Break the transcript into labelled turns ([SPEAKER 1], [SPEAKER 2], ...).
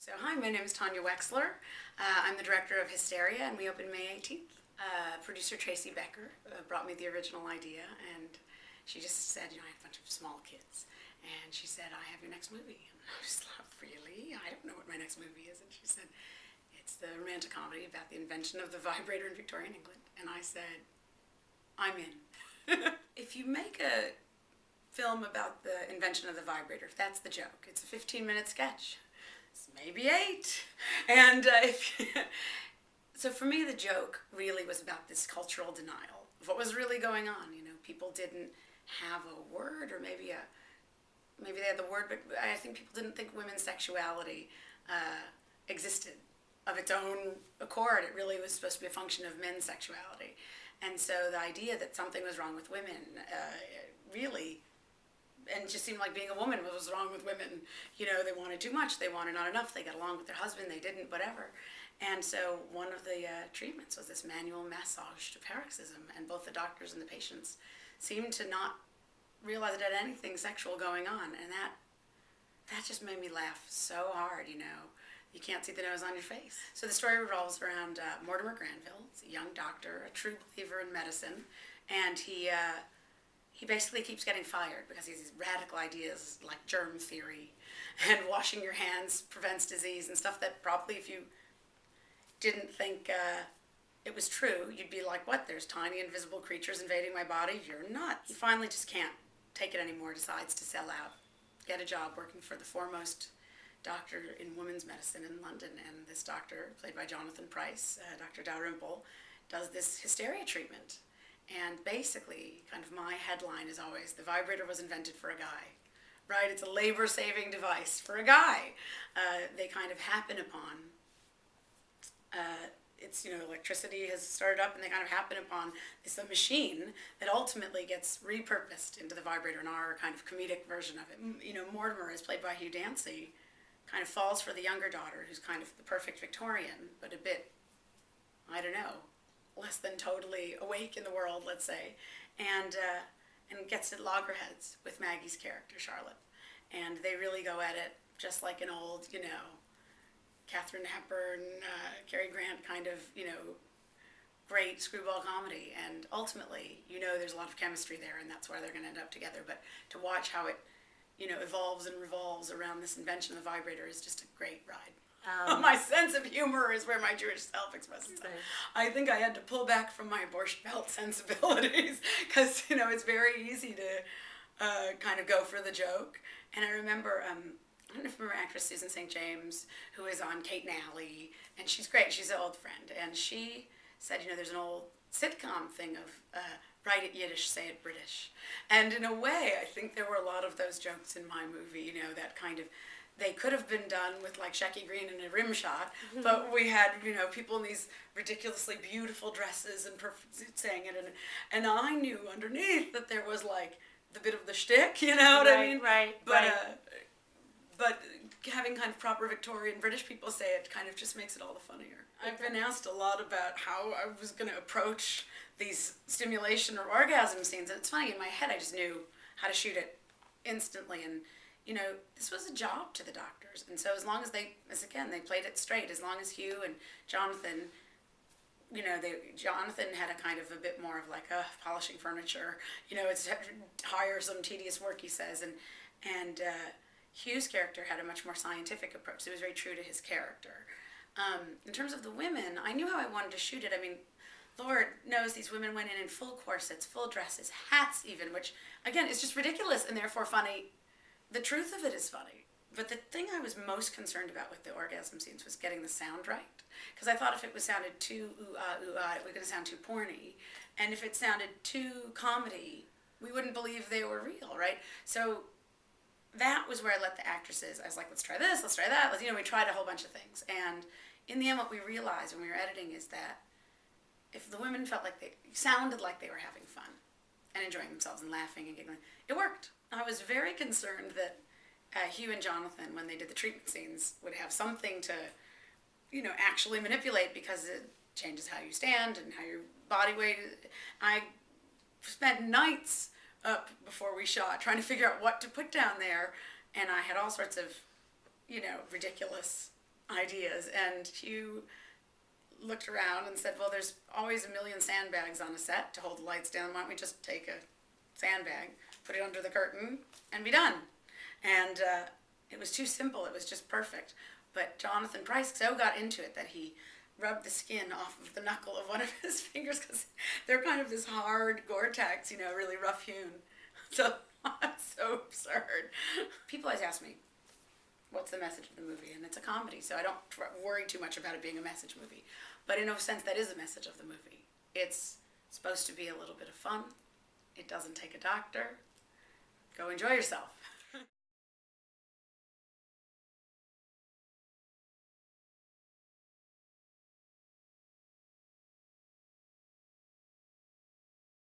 [SPEAKER 1] So hi, my name is Tanya Wexler. I'm the director of Hysteria, and we opened May 18th. Producer Tracy Becker brought me the original idea, and she just said, I had a bunch of small kids, and she said, I have your next movie. And I was like, really? I don't know what my next movie is. And she said, it's the romantic comedy about the invention of the vibrator in Victorian England. And I said, I'm in. If you make a film about the invention of the vibrator, if that's the joke, it's a 15-minute sketch. Maybe 8. And so for me, the joke really was about this cultural denial of what was really going on. People didn't have a word, or maybe they had the word, but I think people didn't think women's sexuality existed of its own accord. It really was supposed to be a function of men's sexuality. And so the idea that something was wrong with women really, and it just seemed like being a woman was wrong with women. They wanted too much, they wanted not enough, they got along with their husband, they didn't, whatever. And so one of the treatments was this manual massage to paroxysm, and both the doctors and the patients seemed to not realize it had anything sexual going on, and that just made me laugh so hard. You can't see the nose on your face. So the story revolves around Mortimer Granville. He's a young doctor, a true believer in medicine, and he basically keeps getting fired because he has these radical ideas like germ theory and washing your hands prevents disease and stuff that probably, if you didn't think it was true, you'd be like, what, there's tiny invisible creatures invading my body? You're nuts. He finally just can't take it anymore, decides to sell out, get a job working for the foremost doctor in women's medicine in London. And this doctor, played by Jonathan Pryce, Dr. Dalrymple, does this hysteria treatment. And basically, kind of my headline is always, the vibrator was invented for a guy, right? It's a labor-saving device for a guy. They kind of happen upon, electricity has started up, and they kind of happen upon this machine that ultimately gets repurposed into the vibrator in our kind of comedic version of it. Mortimer is played by Hugh Dancy, kind of falls for the younger daughter, who's kind of the perfect Victorian, but a bit, I don't know, less than totally awake in the world, let's say, and gets at loggerheads with Maggie's character, Charlotte. And they really go at it just like an old, Katharine Hepburn, Cary Grant kind of, great screwball comedy. And ultimately, there's a lot of chemistry there, and that's why they're going to end up together. But to watch how it, evolves and revolves around this invention of the vibrator is just a great ride. My sense of humor is where my Jewish self expresses itself. I think I had to pull back from my Borscht Belt sensibilities because, it's very easy to kind of go for the joke. And I remember, I don't know if you remember actress Susan St. James, who is on Kate and Alley, and she's great. She's an old friend. And she said, there's an old sitcom thing of write it Yiddish, say it British. And in a way, I think there were a lot of those jokes in my movie, that kind of, they could have been done with like Shecky Green in a rim shot, but we had, people in these ridiculously beautiful dresses and saying it, and I knew underneath that there was like the bit of the shtick, you know what I mean?
[SPEAKER 2] Right.
[SPEAKER 1] But having kind of proper Victorian British people say it kind of just makes it all the funnier. I've been asked a lot about how I was going to approach these stimulation or orgasm scenes, and it's funny, in my head I just knew how to shoot it instantly, and this was a job to the doctors, and so as long as they played it straight, as long as Hugh and Jonathan, Jonathan had a kind of a bit more of like polishing furniture, it's tiresome, tedious work, he says, and Hugh's character had a much more scientific approach, so he was very true to his character. In terms of the women, I knew how I wanted to shoot it. I mean, Lord knows these women went in full corsets, full dresses, hats even, which, again, is just ridiculous and therefore funny. The truth of it is funny. But the thing I was most concerned about with the orgasm scenes was getting the sound right. Because I thought if it was sounded too ooh-ah, it was going to sound too porny. And if it sounded too comedy, we wouldn't believe they were real, right? So that was where I let the actresses, I was like, let's try this, let's try that. We tried a whole bunch of things. And in the end, what we realized when we were editing is that if the women felt like they sounded like they were having fun and enjoying themselves and laughing and giggling, it worked. I was very concerned that Hugh and Jonathan, when they did the treatment scenes, would have something to, actually manipulate, because it changes how you stand and how your body weight is. I spent nights up before we shot trying to figure out what to put down there, and I had all sorts of, ridiculous ideas. And Hugh looked around and said, well, there's always a million sandbags on a set to hold the lights down. Why don't we just take a sandbag, put it under the curtain, and be done? And it was too simple. It was just perfect. But Jonathan Pryce so got into it that he rubbed the skin off of the knuckle of one of his fingers, because they're kind of this hard Gore-Tex, really rough hewn. So it's so absurd. People always ask me, what's the message of the movie? And it's a comedy, so I don't worry too much about it being a message movie. But in a sense, that is the message of the movie. It's supposed to be a little bit of fun. It doesn't take a doctor. Go enjoy yourself.